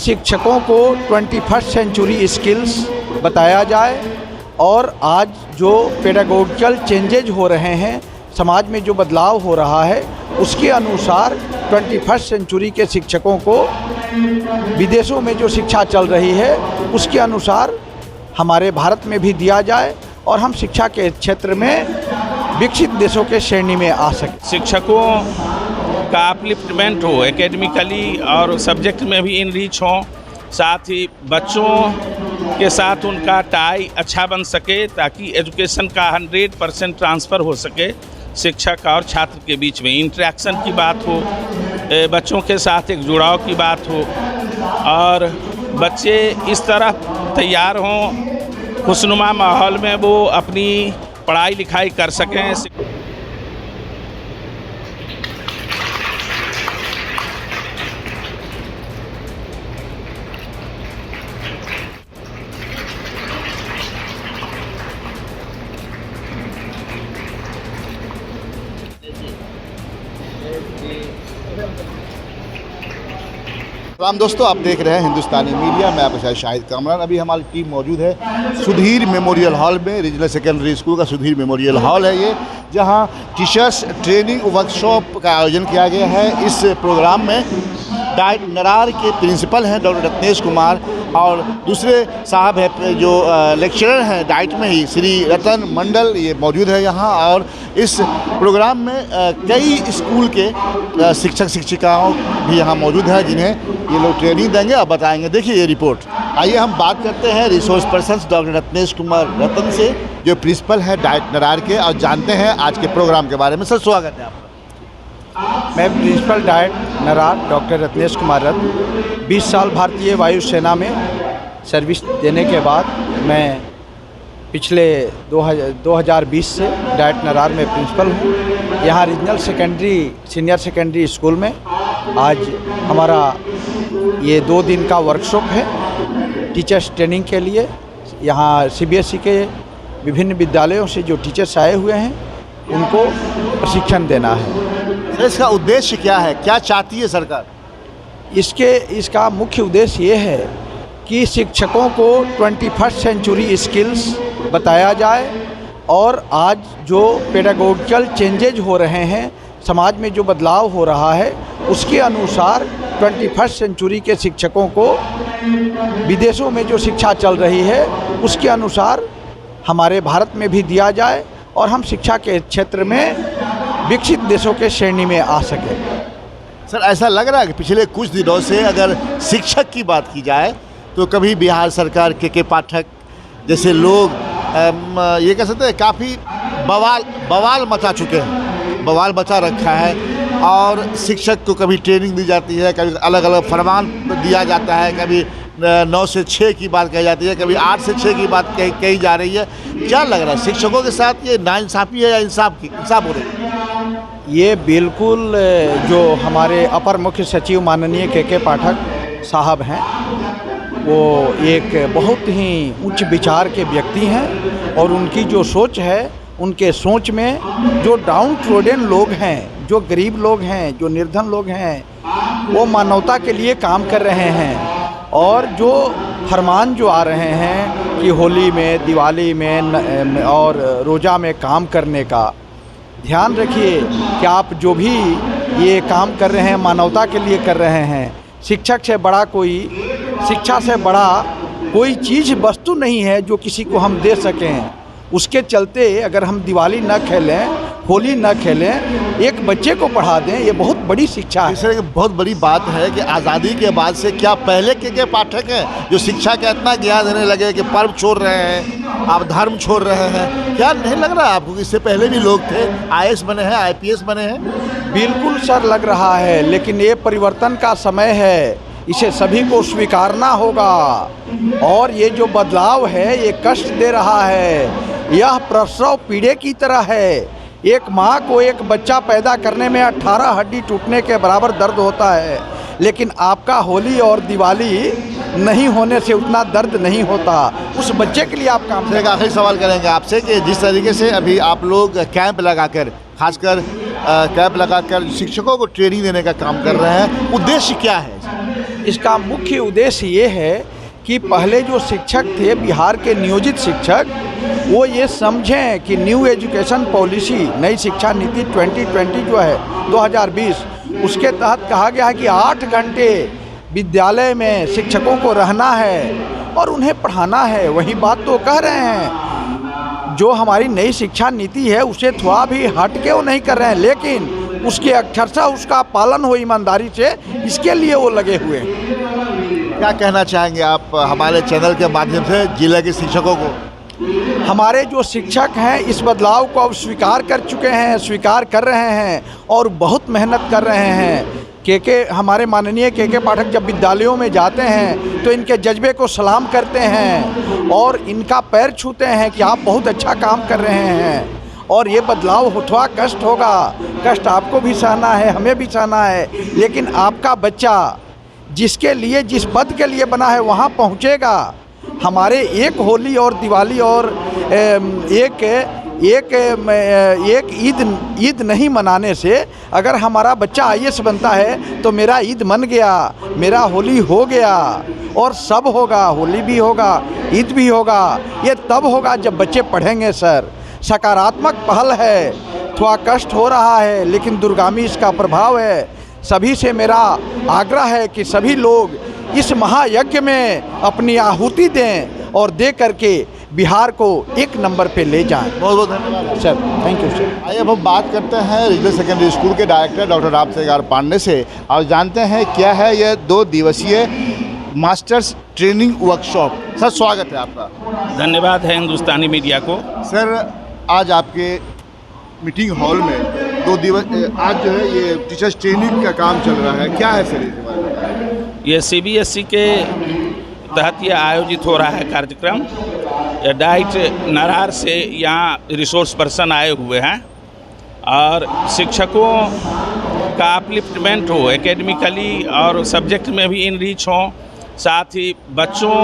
शिक्षकों को 21st century skills बताया जाए और आज जो पेडागोजिकल चेंजेज हो रहे हैं, समाज में जो बदलाव हो रहा है, उसके अनुसार 21st सेंचुरी के शिक्षकों को विदेशों में जो शिक्षा चल रही है उसके अनुसार हमारे भारत में भी दिया जाए और हम शिक्षा के क्षेत्र में विकसित देशों के श्रेणी में आ सकें। शिक्षकों का अपलिफ्टमेंट हो, एकेडमिकली और सब्जेक्ट में भी इनरीच हो, साथ ही बच्चों के साथ उनका टाई अच्छा बन सके ताकि एजुकेशन का 100% ट्रांसफ़र हो सके। शिक्षक और छात्र के बीच में इंटरेक्शन की बात हो, बच्चों के साथ एक जुड़ाव की बात हो और बच्चे इस तरह तैयार हों खुशनुमा माहौल में वो अपनी पढ़ाई लिखाई कर सकें। राम दोस्तों, आप देख रहे हैं हिंदुस्तानी मीडिया। मैं आपके साथ शाहिद कामरान। अभी हमारी टीम मौजूद है सुधीर मेमोरियल हॉल में। रीजनल सेकेंडरी स्कूल का सुधीर मेमोरियल हॉल है ये, जहां टीचर्स ट्रेनिंग वर्कशॉप का आयोजन किया गया है। इस प्रोग्राम में डाइट नरार के प्रिंसिपल हैं डॉक्टर रत्नेश कुमार और दूसरे साहब है जो लेक्चरर हैं डाइट में ही, श्री रतन मंडल, ये मौजूद है यहाँ। और इस प्रोग्राम में कई स्कूल के शिक्षक शिक्षिकाओं भी यहाँ मौजूद हैं जिन्हें ये लोग ट्रेनिंग देंगे और बताएंगे। देखिए ये रिपोर्ट। आइए हम बात करते हैं resource person doctor Ratnesh Kumar Ratan से, जो प्रिंसिपल है डाइट नरार के, और जानते हैं आज के प्रोग्राम के बारे में। सर, स्वागत है आपका। मैं principal DIET Narar doctor Ratnesh Kumar Ratna 20 साल भारतीय वायुसेना में सर्विस देने के बाद मैं पिछले 2020 से डाइट नरार में प्रिंसिपल हूँ। यहाँ regional secondary senior secondary school में आज हमारा ये 2 दिन का वर्कशॉप है टीचर्स ट्रेनिंग के लिए। यहाँ CBSE के विभिन्न विद्यालयों से जो टीचर्स आए हुए हैं उनको प्रशिक्षण देना है। इसका उद्देश्य क्या है, क्या चाहती है सरकार? इसका मुख्य उद्देश्य ये है कि शिक्षकों को 21st सेंचुरी स्किल्स बताया जाए और आज जो पेडागोजिकल चेंजेज हो रहे हैं, समाज में जो बदलाव हो रहा है, उसके अनुसार 21st सेंचुरी के शिक्षकों को विदेशों में जो शिक्षा चल रही है उसके अनुसार हमारे भारत में भी दिया जाए और हम शिक्षा के क्षेत्र में विकसित देशों के श्रेणी में आ सके। सर, ऐसा लग रहा है कि पिछले कुछ दिनों से अगर शिक्षक की बात की जाए तो कभी बिहार सरकार के पाठक जैसे लोग ये कह सकते हैं काफ़ी बवाल मचा चुके हैं, बवाल मचा रखा है। और शिक्षक को कभी ट्रेनिंग दी जाती है, कभी अलग अलग फरमान दिया जाता है, कभी 9 से 6 की बात कही जाती है, कभी 8 से 6 की बात कही जा रही है। क्या लग रहा है, शिक्षकों के साथ ये नाइंसाफ़ी है या इंसाफ हो रही है? ये बिल्कुल जो हमारे अपर मुख्य सचिव माननीय के पाठक साहब हैं, वो एक बहुत ही उच्च विचार के व्यक्ति हैं और उनकी जो सोच है, उनके सोच में जो डाउन ट्रोडन लोग हैं, जो गरीब लोग हैं, जो निर्धन लोग हैं, वो मानवता के लिए काम कर रहे हैं। और जो फरमान जो आ रहे हैं कि होली में, दिवाली में और रोज़ा में काम करने का, ध्यान रखिए कि आप जो भी ये काम कर रहे हैं मानवता के लिए कर रहे हैं। शिक्षा से बड़ा कोई चीज़ वस्तु नहीं है जो किसी को हम दे सकें। उसके चलते अगर हम दिवाली न खेलें, होली न खेलें, एक बच्चे को पढ़ा दें, ये बहुत बड़ी शिक्षा है। इसलिए बहुत बड़ी बात है कि आज़ादी के बाद से क्या पहले के पाठक हैं जो शिक्षा का इतना ज्ञान देने लगे कि पर्व छोड़ रहे हैं, आप धर्म छोड़ रहे हैं? क्या नहीं लग रहा आपको? इससे पहले भी लोग थे, IAS बने हैं, IPS बने हैं। बिल्कुल सर, लग रहा है, लेकिन ये परिवर्तन का समय है, इसे सभी को स्वीकारना होगा। और ये जो बदलाव है ये कष्ट दे रहा है, यह प्रसव पीड़े की तरह है। एक माँ को एक बच्चा पैदा करने में 18 हड्डी टूटने के बराबर दर्द होता है, लेकिन आपका होली और दिवाली नहीं होने से उतना दर्द नहीं होता। उस बच्चे के लिए आप काम करें। एक आखिरी सवाल करेंगे आपसे कि जिस तरीके से अभी आप लोग कैंप लगाकर, खासकर कैंप लगाकर शिक्षकों को ट्रेनिंग देने का काम कर रहे हैं, उद्देश्य क्या है? इसका मुख्य उद्देश्य ये है कि पहले जो शिक्षक थे बिहार के नियोजित शिक्षक, वो ये समझें कि न्यू एजुकेशन पॉलिसी, नई शिक्षा नीति 2020 जो है 2020, उसके तहत कहा गया है कि 8 घंटे विद्यालय में शिक्षकों को रहना है और उन्हें पढ़ाना है। वही बात तो कह रहे हैं, जो हमारी नई शिक्षा नीति है उसे थोड़ा भी हट के वो नहीं कर रहे हैं, लेकिन उसके अक्षरशः उसका पालन हो ईमानदारी से, इसके लिए वो लगे हुए हैं। क्या कहना चाहेंगे आप हमारे चैनल के माध्यम से जिले के शिक्षकों को? हमारे जो शिक्षक हैं इस बदलाव को अब स्वीकार कर चुके हैं, स्वीकार कर रहे हैं और बहुत मेहनत कर रहे हैं। हमारे माननीय के पाठक जब विद्यालयों में जाते हैं तो इनके जज्बे को सलाम करते हैं और इनका पैर छूते हैं कि आप बहुत अच्छा काम कर रहे हैं। और ये बदलाव थोड़ा कष्ट होगा, कष्ट आपको भी सहना है, हमें भी सहना है, लेकिन आपका बच्चा जिसके लिए, जिस पद के लिए बना है वहाँ पहुँचेगा। हमारे एक होली और दिवाली और एक ईद नहीं मनाने से अगर हमारा बच्चा IAS बनता है तो मेरा ईद मन गया, मेरा होली हो गया। और सब होगा, होली भी होगा, ईद भी होगा। ये तब होगा जब बच्चे पढ़ेंगे। सर, सकारात्मक पहल है, थोड़ा कष्ट हो रहा है लेकिन दूरगामी इसका प्रभाव है। सभी से मेरा आग्रह है कि सभी लोग इस महायज्ञ में अपनी आहुति दें और दे करके बिहार को 1 नंबर पे ले जाएं। बहुत बहुत धन्यवाद सर, थैंक यू सर। आइए अब हम बात करते हैं रीजनल सेकेंडरी स्कूल के डायरेक्टर डॉक्टर रामशेखर पांडे से और जानते हैं क्या है यह 2 दिवसीय मास्टर्स ट्रेनिंग वर्कशॉप। सर, स्वागत है आपका। धन्यवाद है हिंदुस्तानी मीडिया को। सर, आज आपके मीटिंग हॉल में 2 दिवस आज जो है ये टीचर्स ट्रेनिंग का काम चल रहा है, क्या है सर इसके बारे में? ये CBSE के तहत ये आयोजित हो रहा है कार्यक्रम। डाइट नरार से यहाँ रिसोर्स पर्सन आए हुए हैं और शिक्षकों का अपलिफ्टमेंट हो, एकेडमिकली और सब्जेक्ट में भी इनरीच हो, साथ ही बच्चों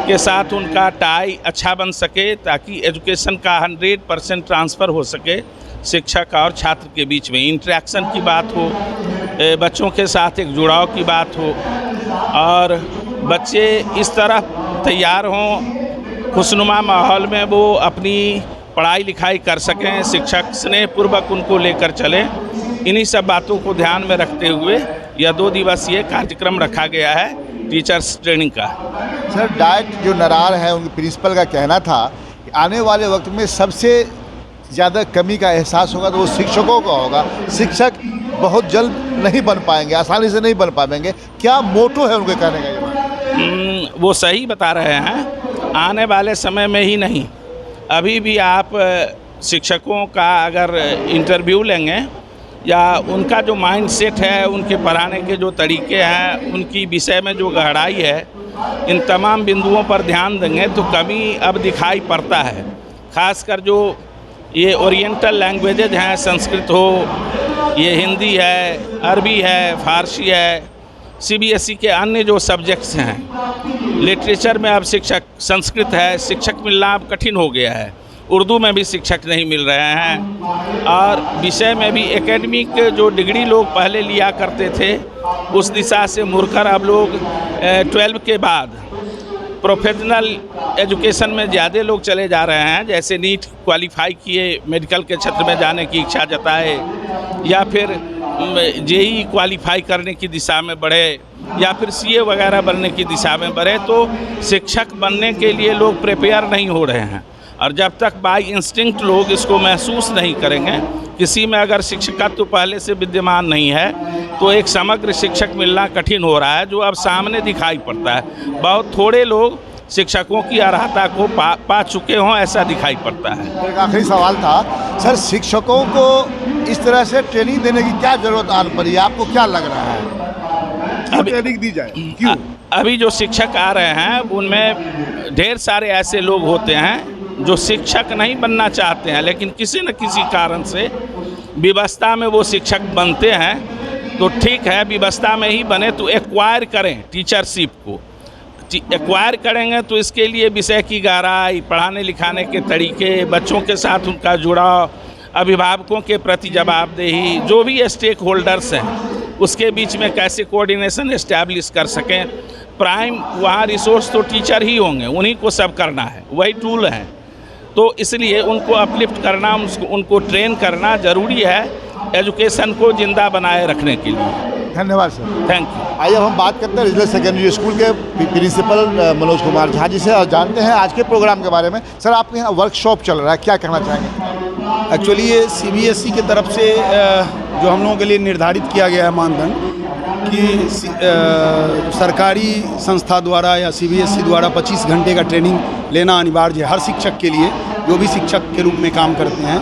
के साथ उनका टाई अच्छा बन सके ताकि एजुकेशन का 100% ट्रांसफ़र हो सके शिक्षक और छात्र के बीच में, इंटरेक्शन की बात हो, बच्चों के साथ एक जुड़ाव की बात हो और बच्चे इस तरह तैयार हों खुशनुमा माहौल में वो अपनी पढ़ाई लिखाई कर सकें, शिक्षक स्नेहपूर्वक उनको लेकर चलें। इन्हीं सब बातों को ध्यान में रखते हुए यह 2 दिवसीय कार्यक्रम रखा गया है टीचर्स ट्रेनिंग का। सर, डाइट जो नरार है उनके प्रिंसिपल का कहना था कि आने वाले वक्त में सबसे ज़्यादा कमी का एहसास होगा तो वो शिक्षकों का होगा। शिक्षक बहुत जल्द नहीं बन पाएंगे, आसानी से नहीं बन पाएंगे। क्या मोटो है उनके कहने का? ये वो सही बता रहे हैं। आने वाले समय में ही नहीं, अभी भी आप शिक्षकों का अगर इंटरव्यू लेंगे या उनका जो माइंडसेट है, उनके पढ़ाने के जो तरीके हैं, उनकी विषय में जो गहराई है, इन तमाम बिंदुओं पर ध्यान देंगे तो कमी अब दिखाई पड़ता है। खासकर जो ये ओरिएंटल लैंग्वेजेज हैं, संस्कृत हो, ये हिंदी है, अरबी है, फारसी है, CBSE के अन्य जो सब्जेक्ट्स हैं, लिटरेचर में अब शिक्षक, संस्कृत है, शिक्षक मिलना अब कठिन हो गया है। उर्दू में भी शिक्षक नहीं मिल रहे हैं और विषय में भी एकेडमिक जो डिग्री लोग पहले लिया करते थे उस दिशा से मुड़कर अब लोग 12 के बाद प्रोफेशनल एजुकेशन में ज़्यादा लोग चले जा रहे हैं। जैसे नीट क्वालिफाई किए, मेडिकल के क्षेत्र में जाने की इच्छा जताए या फिर JEE क्वालिफाई करने की दिशा में बढ़े या फिर CA वगैरह बनने की दिशा में बढ़े, तो शिक्षक बनने के लिए लोग प्रिपेयर नहीं हो रहे हैं। और जब तक बाय इंस्टिंक्ट लोग इसको महसूस नहीं करेंगे, किसी में अगर शिक्षकत्व पहले से विद्यमान नहीं है तो एक समग्र शिक्षक मिलना कठिन हो रहा है, जो अब सामने दिखाई पड़ता है। बहुत थोड़े लोग शिक्षकों की अर्हता को पा चुके हों, ऐसा दिखाई पड़ता है। एक आखिरी सवाल था सर, शिक्षकों को इस तरह से ट्रेनिंग देने की क्या ज़रूरत आन पड़ी है? आपको क्या लग रहा है ट्रेनिंग दी जाए? क्यों? अभी जो शिक्षक आ रहे हैं उनमें ढेर सारे ऐसे लोग होते हैं जो शिक्षक नहीं बनना चाहते हैं, लेकिन किसी न किसी कारण से व्यवस्था में वो शिक्षक बनते हैं। तो ठीक है, व्यवस्था में ही बने तो एक्वायर करें टीचरशिप को। एक्वायर करेंगे तो इसके लिए विषय की गहराई, पढ़ाने लिखाने के तरीके, बच्चों के साथ उनका जुड़ाव, अभिभावकों के प्रति जवाबदेही, जो भी स्टेक होल्डर्स हैं उसके बीच में कैसे कोऑर्डिनेशन इस्टेब्लिश कर सकें। प्राइम वहाँ रिसोर्स तो टीचर ही होंगे, उन्हीं को सब करना है, वही टूल हैं। तो इसलिए उनको अपलिफ्ट करना, उनको ट्रेन करना ज़रूरी है एजुकेशन को ज़िंदा बनाए रखने के लिए। धन्यवाद सर। Thank you. आइए अब हम बात करते हैं रीजनल सेकेंडरी स्कूल के प्रिंसिपल मनोज कुमार झा जी से और जानते हैं आज के प्रोग्राम के बारे में। सर, आपके यहाँ वर्कशॉप चल रहा है, क्या कहना चाहेंगे? एक्चुअली ये CBSE की तरफ से जो हम लोगों के लिए निर्धारित किया गया है मानदंड कि सरकारी संस्था द्वारा या CBSE द्वारा 25 घंटे का ट्रेनिंग लेना अनिवार्य है हर शिक्षक के लिए, जो भी शिक्षक के रूप में काम करते हैं,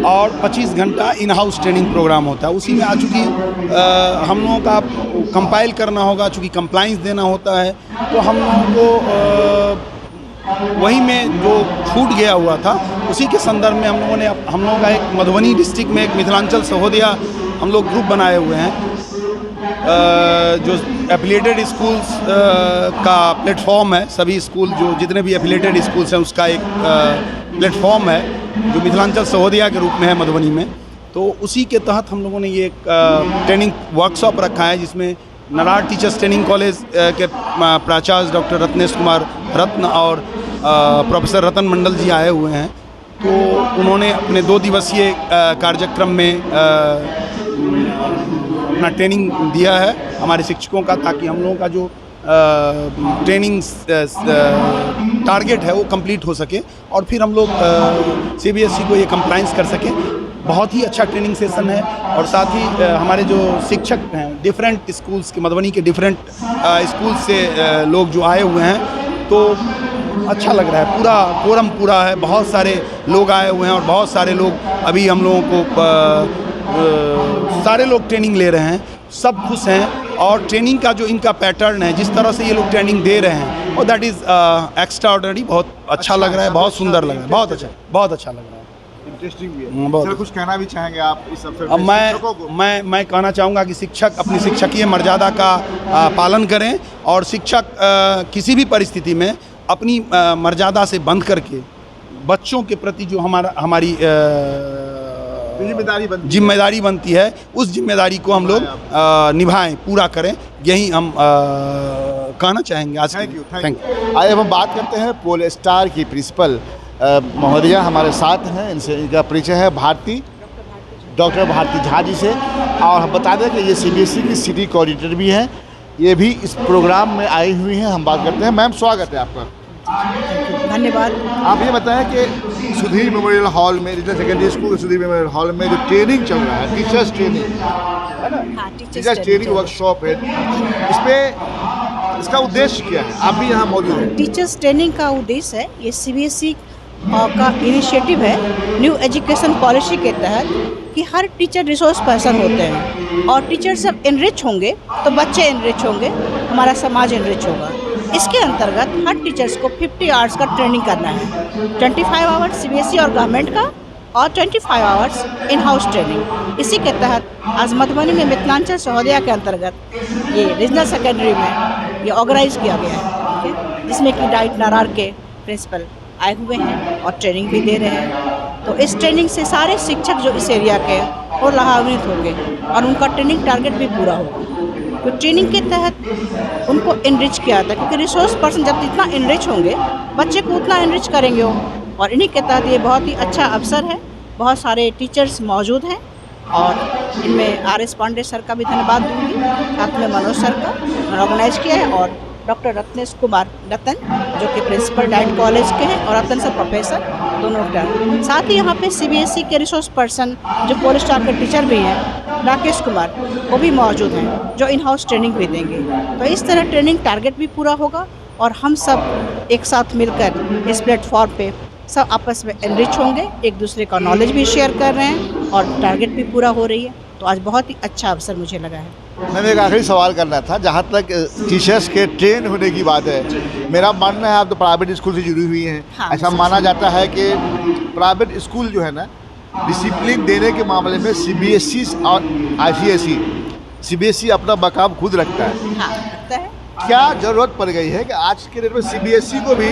और 25 घंटा इन हाउस ट्रेनिंग प्रोग्राम होता है। उसी में आ चूँकि हम लोगों का कंपाइल करना होगा, चूँकि कंप्लाइंस देना होता है, तो हम लोगों को वही में जो छूट गया हुआ था उसी के संदर्भ में हम लोगों का एक मधुबनी डिस्ट्रिक्ट में एक मिथिलांचल सहोदया हम लोग ग्रुप बनाए हुए हैं, जो एफिलिएटेड स्कूल्स का प्लेटफॉर्म है। सभी स्कूल जो जितने भी एफिलिएटेड स्कूल्स हैं उसका एक प्लेटफॉर्म है जो मिथिलांचल सहोदया के रूप में है मधुबनी में। तो उसी के तहत हम लोगों ने ये एक ट्रेनिंग वर्कशॉप रखा है, जिसमें नरार टीचर्स ट्रेनिंग कॉलेज के प्राचार्य डॉक्टर रत्नेश कुमार रत्न और प्रोफेसर रतन मंडल जी आए हुए हैं। तो उन्होंने अपने 2 दिवसीय कार्यक्रम में अपना ट्रेनिंग दिया है हमारे शिक्षकों का, ताकि हम लोगों का जो ट्रेनिंग टारगेट है वो कंप्लीट हो सके और फिर हम लोग CBSE को ये कंप्लाइंस कर सकें। बहुत ही अच्छा ट्रेनिंग सेशन है और साथ ही हमारे जो शिक्षक हैं डिफरेंट स्कूल्स के, मधुबनी के डिफरेंट स्कूल्स से लोग जो आए हुए हैं, तो अच्छा लग रहा है। पूरा कोरम पूरा है, बहुत सारे लोग आए हुए हैं और बहुत सारे लोग अभी हम लोगों को सारे लोग ट्रेनिंग ले रहे हैं, सब खुश हैं। और ट्रेनिंग का जो इनका पैटर्न है, जिस तरह से ये लोग ट्रेनिंग दे रहे हैं, और दैट इज़ एक्स्ट्राऑर्डिनरी। बहुत अच्छा लग रहा है, बहुत सुंदर लग रहा है, बहुत अच्छा लग रहा है, इंटरेस्टिंग भी है। सर, कुछ कहना भी चाहेंगे आप इस अवसर अब पर? मैं कहना चाहूँगा कि शिक्षक अपनी शिक्षकीय मर्यादा का पालन करें और शिक्षक किसी भी परिस्थिति में अपनी मर्यादा से बंध करके बच्चों के प्रति जो हमारी जिम्मेदारी बनती है, उस जिम्मेदारी को हम लोग निभाएं, पूरा करें, यही हम कहना चाहेंगे आज। Thank you. आइए हम बात करते हैं पोल स्टार की प्रिंसिपल महोदया हमारे साथ हैं, इनका परिचय है डॉक्टर भारती झा जी से। और हम बता दें कि ये CBSE की सिटी कोऑर्डिनेटर भी हैं, ये भी इस प्रोग्राम में आई हुई हैं। हम बात करते हैं। मैम, स्वागत है आपका। धन्यवाद। आप ये बताएं कि सुधीर मेमोरियल हॉल में, रीजनल सेकेंडरी स्कूल के सुधीर मेमोरियल हॉल में जो ट्रेनिंग चल रहा है, टीचर्स ट्रेनिंग है ना, टीचर्स ट्रेनिंग वर्कशॉप है, इसका उद्देश्य क्या है? आप भी यहाँ मौजूद हैं। टीचर्स ट्रेनिंग का उद्देश्य है, ये CBSE का इनिशिएटिव है न्यू एजुकेशन पॉलिसी के तहत, कि हर टीचर रिसोर्स पर्सन होते हैं और टीचर जब इनरिच होंगे तो बच्चे इनरिच होंगे, हमारा समाज इनरिच होगा। इसके अंतर्गत हर टीचर्स को 50 आवर्स का ट्रेनिंग करना है, 25 आवर्स CBSE और गवर्नमेंट का और 25 आवर्स इन हाउस ट्रेनिंग। इसी के तहत आज मधुबनी में मिथिलांचल सहोदया के अंतर्गत ये रीजनल सेकेंडरी में ये ऑर्गेनाइज किया गया है, ठीक है, जिसमें कि डाइट नरार के प्रिंसिपल आए हुए हैं और ट्रेनिंग भी दे रहे हैं। तो इस ट्रेनिंग से सारे शिक्षक जो इस एरिया के और लाभान्वित होंगे और उनका ट्रेनिंग टारगेट भी पूरा होगा। तो ट्रेनिंग के तहत उनको इनरिच किया था, क्योंकि रिसोर्स पर्सन जब जितना इनरिच होंगे बच्चे को उतना इनरिच करेंगे वो। और इन्हीं के तहत ये बहुत ही अच्छा अवसर है। बहुत सारे टीचर्स मौजूद हैं और इनमें RS पांडे सर का भी धन्यवाद दूंगी, साथ में मनोज सर का ऑर्गेनाइज किया है, और डॉक्टर रत्नेश कुमार रतन जो कि प्रिंसिपल डाइट कॉलेज के हैं, और रतन सर प्रोफेसर, दोनों का। साथ ही यहाँ पे CBSE के रिसोर्स पर्सन जो पोल स्टार के टीचर भी हैं, राकेश कुमार, वो भी मौजूद हैं, जो इन हाउस ट्रेनिंग भी देंगे। तो इस तरह ट्रेनिंग टारगेट भी पूरा होगा और हम सब एक साथ मिलकर इस प्लेटफॉर्म पे सब आपस में एनरिच होंगे, एक दूसरे का नॉलेज भी शेयर कर रहे हैं और टारगेट भी पूरा हो रही है। तो आज बहुत ही अच्छा अवसर मुझे लगा है। मैंने एक आखिरी सवाल करना था, जहाँ तक टीचर्स के ट्रेन होने की बात है, मेरा मानना है आप तो प्राइवेट स्कूल से जुड़ी हुई हैं। हाँ, ऐसा माना जाता है कि प्राइवेट स्कूल जो है ना, डिसिप्लिन देने के मामले में CBSE और CBSE अपना बकाव खुद रखता है। हाँ, लगता है। क्या जरूरत पड़ गई है कि आज के डेट में CBSE को भी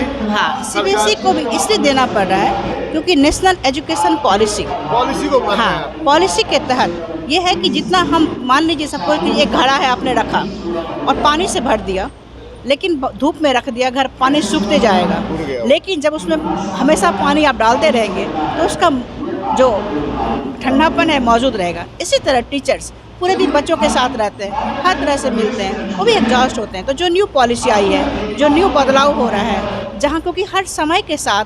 CBSE को भी इसलिए देना पड़ रहा है क्योंकि नेशनल एजुकेशन पॉलिसी को पॉलिसी के तहत ये है कि जितना हम मान लीजिए सपोज कि एक घड़ा है आपने रखा और पानी से भर दिया, लेकिन धूप में रख दिया, घर पानी सूखते जाएगा। लेकिन जब उसमें हमेशा पानी आप डालते रहेंगे तो उसका जो ठंडापन है मौजूद रहेगा। इसी तरह टीचर्स पूरे दिन बच्चों के साथ रहते हैं, हर तरह से मिलते हैं, वो भी एग्जॉस्ट होते हैं। तो जो न्यू पॉलिसी आई है, जो न्यू बदलाव हो रहा है, जहाँ क्योंकि हर समय के साथ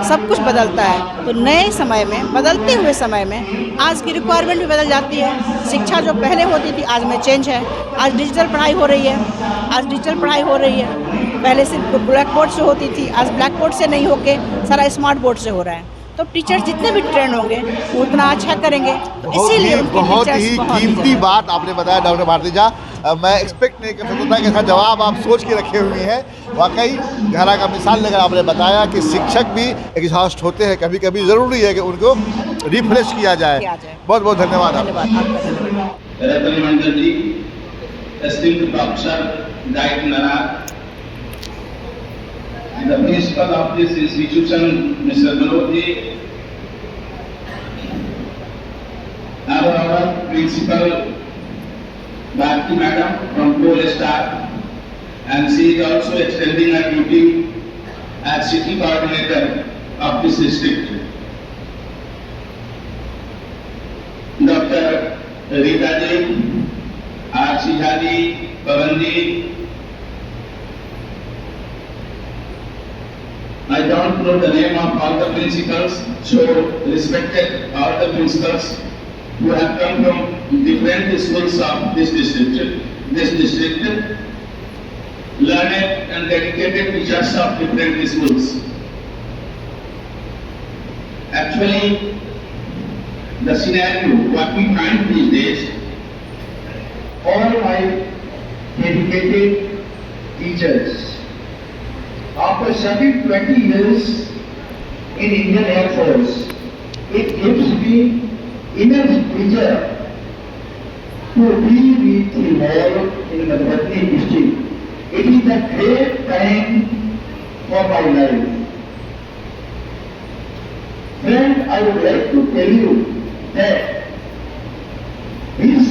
सब कुछ बदलता है, तो नए समय में, बदलते हुए समय में आज की रिक्वायरमेंट भी बदल जाती है। शिक्षा जो पहले होती थी आज में चेंज है। आज डिजिटल पढ़ाई हो रही है, पहले सिर्फ ब्लैक बोर्ड से होती थी, आज ब्लैक बोर्ड से नहीं होके सारा स्मार्ट बोर्ड से हो रहा है। तो टीचर्स जितने भी ट्रेन होंगे वो उतना अच्छा करेंगे। तो इसीलिए बहुत ही कीमती बात आपने बताया डॉक्टर भारती झा। मैं एक्सपेक्ट नहीं कर सकता था कि ऐसा जवाब आप सोच के रखे हुए हैं। वाकई घड़ा का मिसाल लेकर आपने बताया कि शिक्षक भी एग्जॉस्ट होते हैं, कभी कभी ज़रूरी है कि उनको रिफ्रेश किया जाए। बहुत बहुत धन्यवाद आपका। रतन मंडल जी, esteemed Professor Guide Narar, the principal of this institution, Mr. Manoj ji, our principal Bharti Madam from Pole Star, and she is also extending her duty as city coordinator of this district. Dr. Rita ji, Arshi ji, Pavan ji, I don't know the name of all the principals, so respected all the principals who have come from different schools of this district, learned and dedicated teachers of different schools. Actually, the scenario, what we find these days, all my dedicated teachers, after serving 20 years in Indian Air Force, it gives me immense pleasure to be with you all in Madhubani district. It is a great time for my life. Friend, I would like to tell you that this,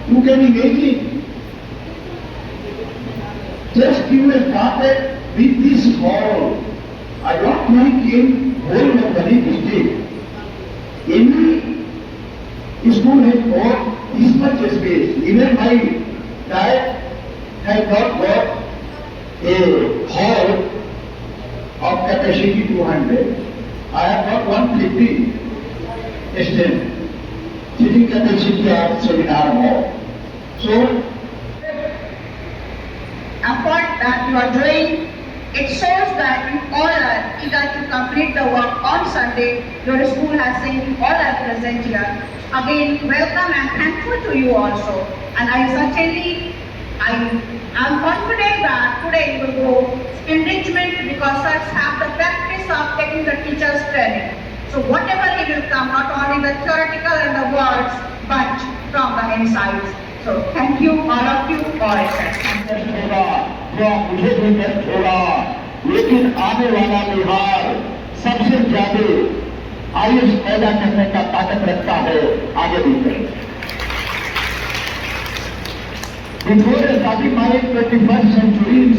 you can imagine, just you have started with this hall. I don't think in whole Madhubani district, any school has got this much space. Even my dad has not got a hall of capacity 200. I have got 150 sitting capacity of seminar hall. So, effort that you are doing, it shows that you all are eager to complete the work on Sunday. Your school has seen all are present here. Again, welcome and thankful to you also. And I am confident that today you will go enrichment because such have the practice of taking the teacher's training. So whatever it will come, not only the theoretical and the words, but from the insides. So thank you, all of you, all मुझे भी नहीं छोड़ा, लेकिन आने वाला बिहार सबसे ज्यादा आयुष पैदा करने का ताकत रखता है। आगे बढ़ते Before starting my 21st century